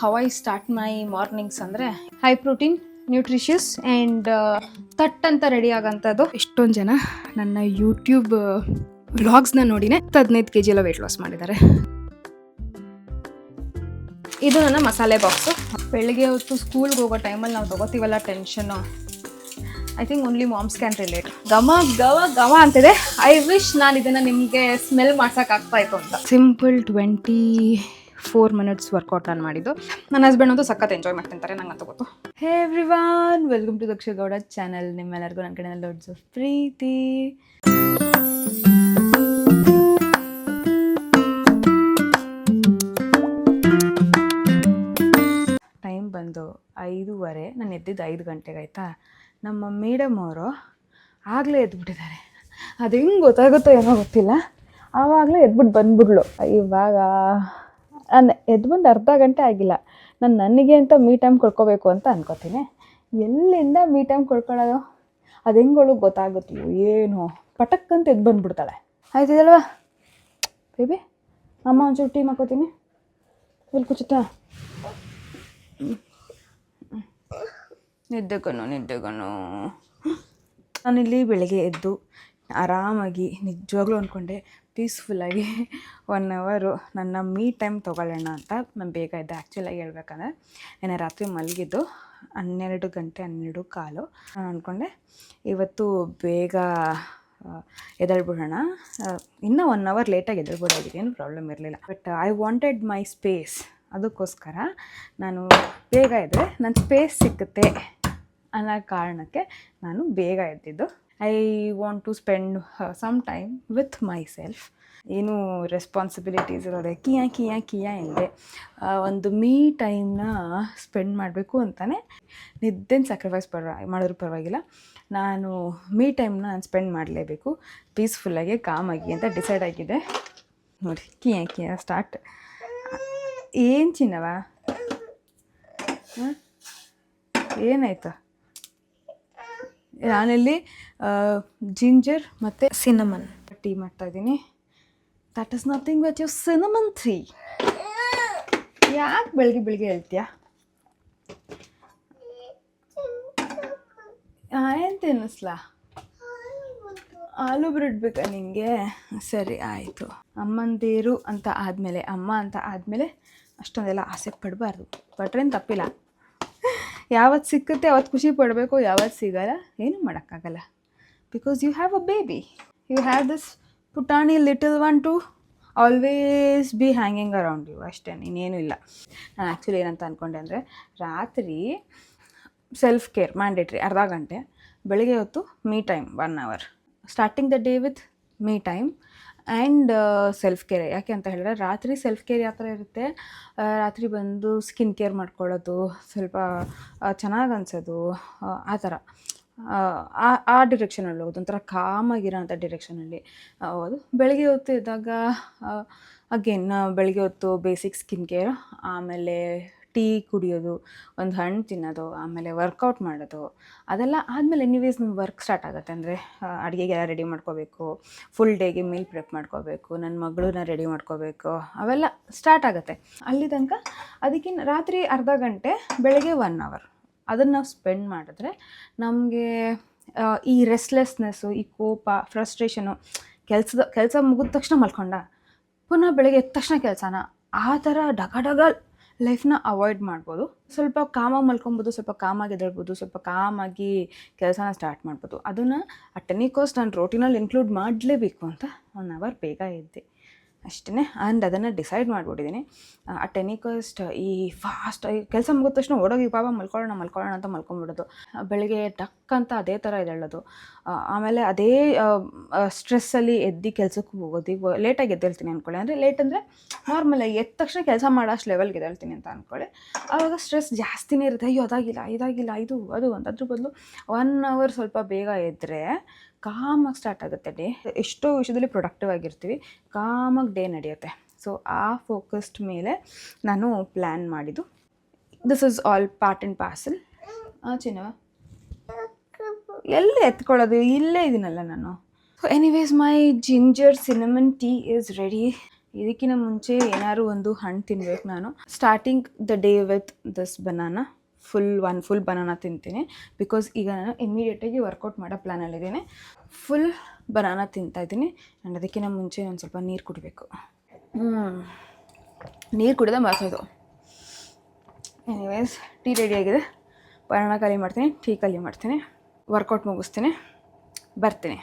How I start my mornings ಅಂದರೆ high protein, nutritious and ತಟ್ ಅಂತ ರೆಡಿ ಆಗೋಂಥದ್ದು. ಎಷ್ಟೊಂದು ಜನ ನನ್ನ ಯೂಟ್ಯೂಬ್ ವ್ಲಾಗ್ಸ್ನ ನೋಡಿನೇ 15 kg ಎಲ್ಲ ವೆಯ್ಟ್ ಲಾಸ್ ಮಾಡಿದ್ದಾರೆ. ಇದು ನನ್ನ ಮಸಾಲೆ ಬಾಕ್ಸು. ಬೆಳಿಗ್ಗೆ ಹೊತ್ತು ಸ್ಕೂಲ್ಗೆ ಹೋಗೋ ಟೈಮಲ್ಲಿ ನಾವು ತೊಗೋತೀವಲ್ಲ ಟೆನ್ಷನ್ನು, I think only moms can relate. ಘಮ ಗವ ಗವ ಅಂತಿದೆ. ಐ ವಿಶ್ ನಾನು ಇದನ್ನು ನಿಮಗೆ ಸ್ಮೆಲ್ ಮಾಡ್ಸೋಕ್ಕಾಗ್ತಾ ಇತ್ತು ಅಂತ. ಸಿಂಪಲ್ 24 minutes ವರ್ಕೌಟ್ ನಾನು ಮಾಡಿದ್ದು. ನನ್ನ ಹಸ್ಬೆಂಡ್ ಅಂತೂ ಸಖತ್ ಎಂಜಾಯ್ ಮಾಡ್ತಿರ್ತಾರೆ, ನಂಗಂತ ಗೊತ್ತು. Hey everyone, welcome to Daksha Gowda channel. ನಿಮ್ಮೆಲ್ಲರಿಗೂ ನನ್ನ ಕಡೆ ಲೋಡ್ಸ್ ಆಫ್ ಪ್ರೀತಿ. ಟೈಮ್ ಬಂದು 5:15. ನಾನು ಎದ್ದಿದ್ದು 5 ಗಂಟೆಗೆ ಆಯಿತಾ. ನಮ್ಮ ಮೇಡಮ್ ಅವರು ಆಗಲೇ ಎದ್ಬಿಟ್ಟಿದ್ದಾರೆ. ಅದು ಹೆಂಗೆ ಗೊತ್ತಾಗುತ್ತೋ ಏನೋ ಗೊತ್ತಿಲ್ಲ, ಆವಾಗಲೇ ಎದ್ಬಿಟ್ಟು ಬಂದ್ಬಿಡ್ಲು. ಇವಾಗ ನಾನು ಎದ್ದು ಬಂದು ಅರ್ಧ ಗಂಟೆ ಆಗಿಲ್ಲ. ನನಗೆ ಅಂತ ಮೀ ಟೈಮ್ ಕೊಡ್ಕೋಬೇಕು ಅಂತ ಅನ್ಕೋತೀನಿ. ಎಲ್ಲಿಂದ ಮೀ ಟೈಮ್ ಕೊಡ್ಕೊಳ್ಳೋದು, ಅದು ಹೆಂಗೆ ಗೊತ್ತಾಗುತ್ತೋ ಏನೋ, ಪಟಕ್ಕಂತ ಎದ್ದು ಬಂದುಬಿಡ್ತಾಳೆ. ಆಯ್ತಿದಲ್ವಾ ಬೇಬಿ? ಅಮ್ಮ ಒಂಚೂರು ಟೀ ಮಾಡ್ಕೋತೀನಿ, ಇಲ್ಲಿ ಕೂಚುತ್ತಾ. ನಿದ್ದೆಗನು ನಾನಿಲ್ಲಿ ಬೆಳಗ್ಗೆ ಎದ್ದು ಆರಾಮಾಗಿ ನಿಜವಾಗ್ಲೂ ಅಂದ್ಕೊಂಡೆ ಪೀಸ್ಫುಲ್ಲಾಗಿ 1 hour ನನ್ನ ಮೀ ಟೈಮ್ ತೊಗೊಳ್ಳೋಣ ಅಂತ. ನಾನು ಬೇಗ ಇದ್ದೆ. ಆ್ಯಕ್ಚುಲಾಗಿ ಹೇಳ್ಬೇಕಂದ್ರೆ ಏನೇ ರಾತ್ರಿ ಮಲಗಿದ್ದು 12 ಗಂಟೆ 12:15. ನಾನು ಅಂದ್ಕೊಂಡೆ ಇವತ್ತು ಬೇಗ ಎದ್ದೇಳ್ಬಿಡೋಣ, ಇನ್ನೂ 1 hour ಲೇಟಾಗಿ ಎದ್ದೇಳ್ಬೋದಾಗಿದೆ, ಏನು ಪ್ರಾಬ್ಲಮ್ ಇರಲಿಲ್ಲ. But I wanted my space. ಅದಕ್ಕೋಸ್ಕರ ನಾನು ಬೇಗ ಇದ್ದರೆ ನನ್ನ ಸ್ಪೇಸ್ ಸಿಕ್ಕುತ್ತೆ ಅನ್ನೋ ಕಾರಣಕ್ಕೆ ನಾನು ಬೇಗ ಎದ್ದಿದ್ದು. I want to spend some time with ಮೈ ಸೆಲ್ಫ್. ಏನೂ ರೆಸ್ಪಾನ್ಸಿಬಿಲಿಟೀಸ್ ಇರೋದೆ ಕಿಯಾ ಇಲ್ಲದೆ ಒಂದು ಮೀ ಟೈಮ್ನ ಸ್ಪೆಂಡ್ ಮಾಡಬೇಕು ಅಂತಲೇ ನಿದ್ದೆನ ಸ್ಯಾಕ್ರಿಫೈಸ್ ಮಾಡಿದ್ರು ಪರವಾಗಿಲ್ಲ, ನಾನು ಮೀ ಟೈಮ್ನ ನಾನು ಸ್ಪೆಂಡ್ ಮಾಡಲೇಬೇಕು ಪೀಸ್ಫುಲ್ಲಾಗಿ ಕಾಮಾಗಿ ಅಂತ ಡಿಸೈಡ್ ಆಗಿದೆ. ನೋಡಿ, ಕಿಯಾ ಸ್ಟಾರ್ಟ್. ಏನು ಚಿನ್ನವ, ಏನಾಯ್ತು? ನಾನಿಲ್ಲಿ ಜಿಂಜರ್ ಮತ್ತು ಸಿನಮನ್ ಟೀ ಮಾಡ್ತಾಯಿದ್ದೀನಿ. That is nothing but your cinnamon tea. ಯಾಕೆ ಬೆಳಗ್ಗೆ ಹೇಳ್ತೀಯಾ? ಏನು ತಿನ್ನಿಸ್ಲಾ? ಆಲೂ ಬ್ರೆಡ್ ಬೇಕಾ ನಿನಗೆ? ಸರಿ ಆಯಿತು. ಅಮ್ಮಂದಿರು ಅಂತ ಆದಮೇಲೆ, ಅಮ್ಮ ಅಂತ ಆದಮೇಲೆ ಅಷ್ಟೊಂದೆಲ್ಲ ಆಸೆ ಪಡಬಾರ್ದು. ಪಟ್ರೇನು ತಪ್ಪಿಲ್ಲ. ಯಾವತ್ತು ಸಿಕ್ಕುತ್ತೆ ಅವತ್ತು ಖುಷಿ ಪಡಬೇಕು, ಯಾವತ್ತು ಸಿಗಲ್ಲ ಏನೂ ಮಾಡೋಕ್ಕಾಗಲ್ಲ. Because you have a baby, you have this ಪುಟಾಣಿ little one to always be hanging around you, ಅಷ್ಟೇ, ಇನ್ನೇನು ಇಲ್ಲ. ನಾನು ಆ್ಯಕ್ಚುಲಿ ಏನಂತ ಅಂದ್ಕೊಂಡೆ ಅಂದರೆ, ರಾತ್ರಿ ಸೆಲ್ಫ್ ಕೇರ್ ಮ್ಯಾಂಡೇಟ್ರಿ ಅರ್ಧ ಗಂಟೆ, ಬೆಳಿಗ್ಗೆ ಹೊತ್ತು me time 1 hour, starting the day with me time and self care. ಯಾಕೆ ಅಂತ ಹೇಳಿದ್ರೆ, ರಾತ್ರಿ ಸೆಲ್ಫ್ ಕೇರ್ ಯಾವ ಥರ ಇರುತ್ತೆ, ರಾತ್ರಿ ಬಂದು ಸ್ಕಿನ್ ಕೇರ್ ಮಾಡ್ಕೊಳ್ಳೋದು, ಸ್ವಲ್ಪ ಚೆನ್ನಾಗಿ ಅನಿಸೋದು, ಆ ಥರ ಆ ಡಿರೆಕ್ಷನಲ್ಲಿ ಹೋಗೋದು, ಒಂಥರ ಕಾಮಾಗಿರೋ ಅಂಥ ಡಿರೆಕ್ಷನಲ್ಲಿ ಹೋಗೋದು. ಬೆಳಗ್ಗೆ ಹೊತ್ತು ಇದ್ದಾಗ ಅಗೇನ್ ಬೆಳಗ್ಗೆ ಹೊತ್ತು ಬೇಸಿಕ್ ಸ್ಕಿನ್ ಕೇರ್, ಆಮೇಲೆ ಟೀ ಕುಡಿಯೋದು, ಒಂದು ಹಣ್ಣು ತಿನ್ನೋದು, ಆಮೇಲೆ ವರ್ಕೌಟ್ ಮಾಡೋದು. ಅದೆಲ್ಲ ಆದಮೇಲೆ ಎನಿವೇಸ್ ನಮ್ಮ ವರ್ಕ್ ಸ್ಟಾರ್ಟ್ ಆಗುತ್ತೆ. ಅಂದರೆ ಅಡುಗೆಗೆಲ್ಲ ರೆಡಿ ಮಾಡ್ಕೋಬೇಕು, ಫುಲ್ ಡೇಗೆ ಮೀಲ್ ಪ್ರೆಪ್ ಮಾಡ್ಕೋಬೇಕು, ನನ್ನ ಮಗಳನ್ನ ರೆಡಿ ಮಾಡ್ಕೋಬೇಕು, ಅವೆಲ್ಲ ಸ್ಟಾರ್ಟ್ ಆಗುತ್ತೆ. ಅಲ್ಲಿ ತನಕ ಅದಕ್ಕಿಂತ ರಾತ್ರಿ ಅರ್ಧ ಗಂಟೆ, ಬೆಳಗ್ಗೆ 1 hour ಅದನ್ನು ನಾವು ಸ್ಪೆಂಡ್ ಮಾಡಿದ್ರೆ ನಮಗೆ ಈ ರೆಸ್ಟ್ಲೆಸ್ನೆಸ್ಸು, ಈ ಕೋಪ, ಫ್ರಸ್ಟ್ರೇಷನು, ಕೆಲಸ ಮುಗಿದ ತಕ್ಷಣ ಮಲ್ಕೊಂಡ, ಪುನಃ ಬೆಳಗ್ಗೆ ಎದ್ದ ತಕ್ಷಣ ಕೆಲಸನ, ಆ ಥರ ಡಗ ಲೈಫ್ನ ಅವಾಯ್ಡ್ ಮಾಡ್ಬೋದು. ಸ್ವಲ್ಪ ಕಾಮಾಗಿ ಮಲ್ಕೊಬೋದು, ಸ್ವಲ್ಪ ಕಾಮಾಗಿ ಎದ್ದೇಳ್ಬೋದು, ಸ್ವಲ್ಪ ಕಾಮಾಗಿ ಕೆಲಸನ ಸ್ಟಾರ್ಟ್ ಮಾಡ್ಬೋದು. ಅದನ್ನು ಆ ಟೆನಿಕೋಸ್ಟ್ ನಾನು ರೋಟಿನಲ್ಲಿ ಇನ್ಕ್ಲೂಡ್ ಮಾಡಲೇಬೇಕು ಅಂತ 1 hour ಬೇಗ ಇದ್ದೆ ಅಷ್ಟೇ. ಆ್ಯಂಡ್ ಅದನ್ನು ಡಿಸೈಡ್ ಮಾಡಿಬಿಟ್ಟಿದ್ದೀನಿ. ಆ ಟೆನಿಕೋಸ್ಟ್ ಈ ಫಾಸ್ಟ್ ಕೆಲಸ ಮುಗಿದ ತಕ್ಷಣ ಓಡೋಗಿ ಪಾಪ ಮಲ್ಕೊಳ್ಳೋಣ ಅಂತ ಮಲ್ಕೊಂಬಿಡೋದು, ಬೆಳಗ್ಗೆ ಟಕ್ ಅಂತ ಅದೇ ಥರ ಎದ್ದೇಳೋದು, ಆಮೇಲೆ ಅದೇ ಸ್ಟ್ರೆಸ್ಸಲ್ಲಿ ಎದ್ದು ಕೆಲಸಕ್ಕೂ ಹೋಗೋದು. ಈಗ ಲೇಟಾಗಿ ಎದ್ದೇಳ್ತೀನಿ ಅಂದ್ಕೊಳ್ಳಿ, ಅಂದರೆ ಲೇಟ್ ಅಂದರೆ ನಾರ್ಮಲಾಗಿ ಎದ್ದ ತಕ್ಷಣ ಕೆಲಸ ಮಾಡೋ ಅಷ್ಟು ಲೆವೆಲ್ಗೆ ಎದ್ದೇಳ್ತೀನಿ ಅಂತ ಅಂದ್ಕೊಳ್ಳಿ. ಆವಾಗ ಸ್ಟ್ರೆಸ್ ಜಾಸ್ತಿನೇ ಇರುತ್ತೆ. ಅಯ್ಯೋ ಇದಾಗಿಲ್ಲ ಇದು ಅದು ಅಂತ. ಅದ್ರ ಬದಲು 1 hour ಸ್ವಲ್ಪ ಬೇಗ ಎದ್ದರೆ ಕಾಮಾಗಿ ಸ್ಟಾರ್ಟ್ ಆಗುತ್ತೆ ಡೇ. ಎಷ್ಟೋ ವಿಷಯದಲ್ಲಿ ಪ್ರೊಡಕ್ಟಿವ್ ಆಗಿರ್ತೀವಿ, ಕಾಮಾಗಿ ಡೇ ನಡೆಯುತ್ತೆ. ಸೊ ಆ ಫೋಕಸ್ಡ್ ಮೇಲೆ ನಾನು ಪ್ಲ್ಯಾನ್ ಮಾಡಿದ್ದು. This is all part and parcel. ಚಿನ್ನವ ಎಲ್ಲಿ ಎತ್ಕೊಳ್ಳೋದು, ಇಲ್ಲೇ ಇದ್ದೀನಲ್ಲ ನಾನು. So anyways my ginger cinnamon tea is ready. ಇದಕ್ಕಿಂತ ಮುಂಚೆ ಏನಾದ್ರು ಒಂದು ಹಣ್ಣು ತಿನ್ಬೇಕು ನಾನು. Starting the day with this banana, full banana ತಿಂತೀನಿ. ಬಿಕಾಸ್ ಈಗ ನಾನು ಇಮ್ಮಿಡಿಯೇಟಾಗಿ ವರ್ಕೌಟ್ ಮಾಡೋ ಪ್ಲ್ಯಾನಲ್ಲಿದ್ದೀನಿ. ಫುಲ್ ಬನಾನಾ ತಿಂತಾಯಿದ್ದೀನಿ. ಆ್ಯಂಡ್ ಅದಕ್ಕಿಂತ ಮುಂಚೆ ಒಂದು ಸ್ವಲ್ಪ ನೀರು ಕುಡಿಬೇಕು. ನೀರು ಕುಡಿದ ಮರ್ತೋಯ್ತು. ಎನಿವೇಸ್, ಟೀ ರೆಡಿಯಾಗಿದೆ. ಬನಾನಾ ಖಾಲಿ ಮಾಡ್ತೀನಿ, ಟೀ ಖಾಲಿ ಮಾಡ್ತೀನಿ, ವರ್ಕೌಟ್ ಮುಗಿಸ್ತೀನಿ, ಬರ್ತೀನಿ.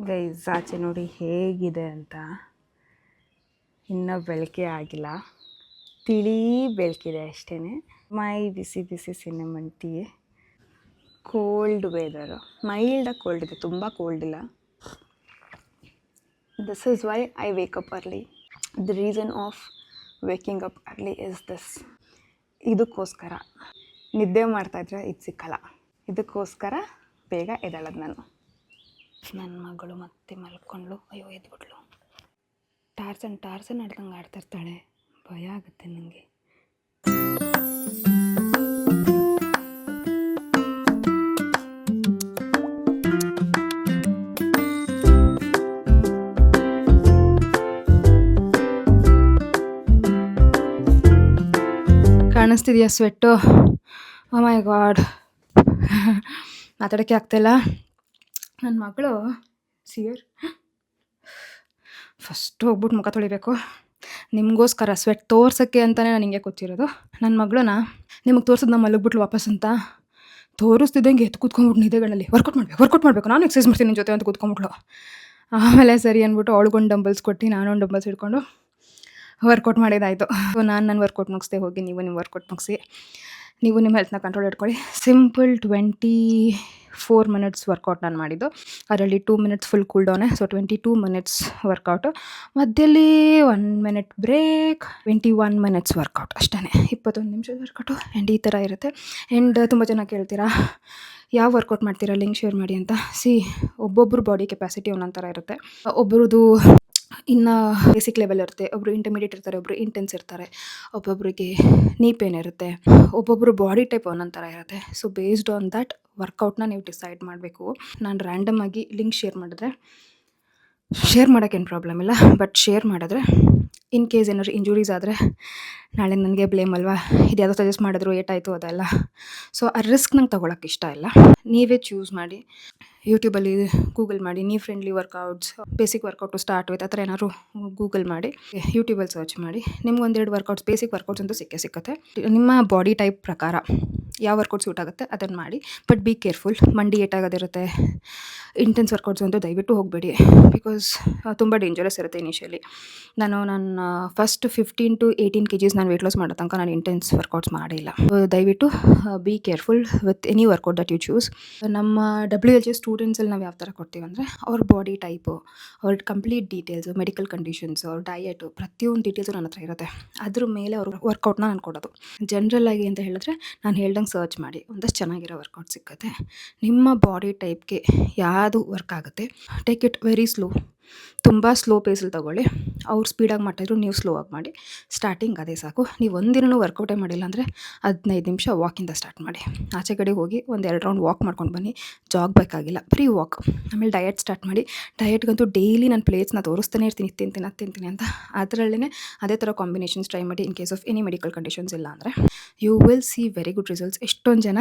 ಗೈಸ್, ಆಚೆ ನೋಡಿ ಹೇಗಿದೆ ಅಂತ. ಇನ್ನೂ ಬೆಳಕೆ ಆಗಿಲ್ಲ, ತಿಳಿ ಬೆಳಕಿದೆ ಅಷ್ಟೇ. ಮೈ ಬಿಸಿ ಬಿಸಿ cinnamon tea. Cold weather, ಮೈಲ್ಡಾಗಿ cold ಇದೆ, ತುಂಬ ಕೋಲ್ಡ್ ಇಲ್ಲ. This is why I wake up early. The reason of waking up early is this. ಇದಕ್ಕೋಸ್ಕರ ನಿದ್ದೆ ಮಾಡ್ತಾಯಿದ್ರೆ ಇದು ಸಿಕ್ಕಲ್ಲ. ಇದಕ್ಕೋಸ್ಕರ ಬೇಗ ಎದ್ದೇಳೋದು ನಾನು. ನನ್ನ ಮಗಳು ಮತ್ತೆ ಮಲ್ಕೊಂಡ್ಳು. ಅಯ್ಯೋ, ಎದ್ಬಿಟ್ಲು. ಟಾರ್ಸನ್ ಆಡ್ದಂಗೆ ಆಡ್ತಿರ್ತಾಳೆ. ಭಯ ಆಗುತ್ತೆ ನನಗೆ. ಕಾಣಿಸ್ತಿದೆಯಾ ಸ್ವೆಟ್ಟು? ಓ ಮೈ ಗಾಡ್, ಮಾತಾಡೋಕ್ಕೆ ಆಗ್ತಾಯಿಲ್ಲ. ನನ್ನ ಮಗಳು ಫಸ್ಟ್ ಹೋಗ್ಬಿಟ್ಟು ಮುಖ ತೊಳಿಬೇಕು. ನಿಮಗೋಸ್ಕರ ಸ್ವೆಟ್ ತೋರ್ಸೋಕ್ಕೆ ಅಂತಲೇ ನಾನು ಹಿಂಗೆ ಕೂತಿರೋದು. ನನ್ನ ಮಗಳನ್ನ ನಿಮಗೆ ತೋರಿಸಿದ್ ನಾವು ಮಲಗ್ಬಿಟ್ಲು ವಾಪಸ್ ಅಂತ ತೋರಿಸ್ತಿದ್ದಂಗೆ ಎತ್ತು ಕೂತ್ಕೊಂಡ್ಬಿಟ್ಟು ನಿದ್ದೆಗಳಲ್ಲಿ ವರ್ಕೌಟ್ ಮಾಡಬೇಕು, ನಾನು ಎಕ್ಸಸೈಸ್ ಮಾಡ್ತೀನಿ ನಿನ್ನ ಜೊತೆ ಅಂತ ಕೂತ್ಕೊಂಡ್ಬಿಟ್ಲು. ಆಮೇಲೆ ಸರಿ ಅಂದ್ಬಿಟ್ಟು ಅವಳಿಗೊಂದು ಡಂಬಲ್ಸ್ ಕೊಟ್ಟು ನಾನೊಂದು ಡಂಬಲ್ಸ್ ಹಿಡ್ಕೊಂಡು ವರ್ಕೌಟ್ ಮಾಡಿದ್ದಾಯಿತು. ನಾನು ನನ್ನ ವರ್ಕೌಟ್ ಮುಗಿಸ್ದೆ, ಹೋಗಿ ನೀವು ನಿಮ್ಮ ವರ್ಕೌಟ್ ಮುಗಿಸಿ, ನೀವು ನಿಮ್ಮ ಹೆಲ್ತ್ನ ಕಂಟ್ರೋಲ್ ಇಟ್ಕೊಳ್ಳಿ. ಸಿಂಪಲ್ 24 ಮಿನಿಟ್ಸ್ ವರ್ಕೌಟ್ ನಾನು ಮಾಡಿದ್ದು. ಅದರಲ್ಲಿ 2 ಮಿನಿಟ್ಸ್ ಫುಲ್ ಕೂಲ್ ಡೌನೆ. ಸೊ 22 ಮಿನಿಟ್ಸ್ ವರ್ಕೌಟು, ಮಧ್ಯದಲ್ಲಿ 1 ಮಿನಿಟ್ ಬ್ರೇಕ್, 21 ಮಿನಿಟ್ಸ್ ವರ್ಕೌಟ್ ಅಷ್ಟೇ. 21 ನಿಮಿಷದ ವರ್ಕೌಟು. ಆ್ಯಂಡ್ ಈ ಥರ ಇರುತ್ತೆ. ಆ್ಯಂಡ್ ತುಂಬ ಜನ ಕೇಳ್ತೀರಾ ಯಾವ ವರ್ಕೌಟ್ ಮಾಡ್ತೀರಾ, ಲಿಂಕ್ ಶೇರ್ ಮಾಡಿ ಅಂತ. ಒಬ್ಬೊಬ್ಬರು ಬಾಡಿ ಕೆಪಾಸಿಟಿ ಒಂದೊಂದು ಥರ ಇರುತ್ತೆ. ಒಬ್ಬರದು ಇನ್ನು ಬೇಸಿಕ್ ಲೆವೆಲ್ ಇರುತ್ತೆ, ಒಬ್ಬರು ಇಂಟರ್ಮೀಡಿಯೇಟ್ ಇರ್ತಾರೆ, ಒಬ್ಬರು ಇಂಟೆನ್ಸ್ ಇರ್ತಾರೆ, ಒಬ್ಬೊಬ್ಬರಿಗೆ ನೀ ಪೇನ್ ಇರುತ್ತೆ, ಒಬ್ಬೊಬ್ಬರು ಬಾಡಿ ಟೈಪ್ ಒಂದೊಂದು ಥರ ಇರುತ್ತೆ. ಸೊ ಬೇಸ್ಡ್ ಆನ್ ದ್ಯಾಟ್ ವರ್ಕೌಟ್ನ ನೀವು ಡಿಸೈಡ್ ಮಾಡಬೇಕು. ನಾನು ರ್ಯಾಂಡಮ್ ಆಗಿ ಲಿಂಕ್ ಶೇರ್ ಮಾಡಿದ್ರೆ, ಶೇರ್ ಮಾಡೋಕ್ಕೇನು ಪ್ರಾಬ್ಲಮ್ ಇಲ್ಲ, ಬಟ್ ಶೇರ್ ಮಾಡಿದ್ರೆ ಇನ್ ಕೇಸ್ ಏನಾದ್ರು ಇಂಜುರೀಸ್ ಆದರೆ ನಾಳೆ ನನಗೆ ಬ್ಲೇಮ್ ಅಲ್ವಾ. ಇದು ಯಾವುದೋ ಸಜೆಸ್ಟ್ ಮಾಡಿದ್ರು ಏಟಾಯಿತು ಅದೆಲ್ಲ. ಸೊ ಆ ರಿಸ್ಕ್ ನಂಗೆ ತೊಗೊಳಕ್ಕೆ ಇಷ್ಟ ಇಲ್ಲ. ನೀವೇ ಚೂಸ್ ಮಾಡಿ. ಯೂಟ್ಯೂಬಲ್ಲಿ ಗೂಗಲ್ ಮಾಡಿ ನೀ friendly workouts, basic workout start with ಆ ಥರ ಏನಾದ್ರು ಗೂಗಲ್ ಮಾಡಿ, ಯೂಟ್ಯೂಬಲ್ಲಿ ಸರ್ಚ್ ಮಾಡಿ. ನಿಮ್ಗೆ 1-2 ವರ್ಕೌಟ್ಸ್, ಬೇಸಿಕ್ ವರ್ಕೌಟ್ಸ್ ಅಂತೂ ಸಿಕ್ಕತ್ತೆ. ನಿಮ್ಮ ಬಾಡಿ ಟೈಪ್ ಪ್ರಕಾರ ಯಾವ ವರ್ಕೌಟ್ ಸೂಟ್ ಆಗುತ್ತೆ ಅದನ್ನು ಮಾಡಿ. ಬಟ್ ಬಿ ಕೇರ್ಫುಲ್, ಮಂಡಿ ಏಟಾಗೋದಿರುತ್ತೆ. ಇಂಟೆನ್ಸ್ ವರ್ಕೌಟ್ಸ್ ಅಂತೂ ದಯವಿಟ್ಟು ಹೋಗಬೇಡಿ, ಬಿಕಾಸ್ ತುಂಬ ಡೇಂಜರಸ್ ಇರುತ್ತೆ ಇನಿಷಿಯಲಿ. ನನ್ನ ಫಸ್ಟ್ 15 to 18 kgs ನಾನು ವೆಯ್ಟ್ ಲಾಸ್ ಮಾಡೋ ತನಕ ನಾನು ಇಂಟೆನ್ಸ್ ವರ್ಕೌಟ್ಸ್ ಮಾಡಿಲ್ಲ. ದಯವಿಟ್ಟು be careful with any workout that you choose. ನಮ್ಮ WLG ಸ್ಟೂಡೆಂಟ್ಸಲ್ಲಿ ನಾವು ಯಾವ ಥರ ಕೊಡ್ತೀವಿ ಅಂದರೆ, ಅವ್ರ ಬಾಡಿ ಟೈಪು, ಅವ್ರ ಕಂಪ್ಲೀಟ್ ಡೀಟೇಲ್ಸು, ಮೆಡಿಕಲ್ ಕಂಡೀಷನ್ಸು, ಅವ್ರ ಡಯಟು, ಪ್ರತಿಯೊಂದು ಡೀಟೇಲ್ಸು ನನ್ನ ಹತ್ರ ಇರುತ್ತೆ. ಅದ್ರ ಮೇಲೆ ಅವರು ವರ್ಕೌಟ್ನ ನಾನು ಕೊಡೋದು. ಜನರಲ್ಲಾಗಿ ಅಂತ ಹೇಳಿದ್ರೆ ನಾನು ಹೇಳ್ದಂಗೆ ಸರ್ಚ್ ಮಾಡಿ ಒಂದಷ್ಟು ಚೆನ್ನಾಗಿರೋ ವರ್ಕೌಟ್ ಸಿಕ್ಕತ್ತೆ. ನಿಮ್ಮ ಬಾಡಿ ಟೈಪ್ಗೆ ಯಾವುದು ವರ್ಕ್ ಆಗುತ್ತೆ, ಟೇಕ್ ಇಟ್ ವೆರಿ ಸ್ಲೋ. ತುಂಬ ಸ್ಲೋ ಪೇಸಲ್ಲಿ ತೊಗೊಳ್ಳಿ. ಅವ್ರು ಸ್ಪೀಡಾಗಿ ಮಾಡ್ತಾಯಿದ್ರು, ನೀವು ಸ್ಲೋ ಆಗಿ ಮಾಡಿ. ಸ್ಟಾರ್ಟಿಂಗ್ ಅದೇ ಸಾಕು. ನೀವು ಒಂದಿನೂ ವರ್ಕೌಟೇ ಮಾಡಿಲ್ಲ ಅಂದರೆ 15 ನಿಮಿಷ ವಾಕಿಂದ ಸ್ಟಾರ್ಟ್ ಮಾಡಿ. ಆಚೆ ಕಡೆ ಹೋಗಿ 1-2 ರೌಂಡ್ ವಾಕ್ ಮಾಡ್ಕೊಂಡು ಬನ್ನಿ. ಜಾಗ್ ಬೇಕಾಗಿಲ್ಲ, ಫ್ರೀ ವಾಕ್. ಆಮೇಲೆ ಡಯಟ್ ಸ್ಟಾರ್ಟ್ ಮಾಡಿ. ಡಯಟ್ಗಂತೂ ಡೈಲಿ ನಾನು ಪ್ಲೇಟ್ಸ್ನ ತೋರಿಸ್ತಾನೆ ಇರ್ತೀನಿ, ತಿಂತೀನಿ ಅಂತ. ಅದರಲ್ಲೇ ಅದೇ ಥರ ಕಾಂಬಿನೇಷನ್ಸ್ ಟ್ರೈ ಮಾಡಿ. In case of any medical conditions ಇಲ್ಲ ಅಂದರೆ you will see very good results. ಎಷ್ಟೊಂದು ಜನ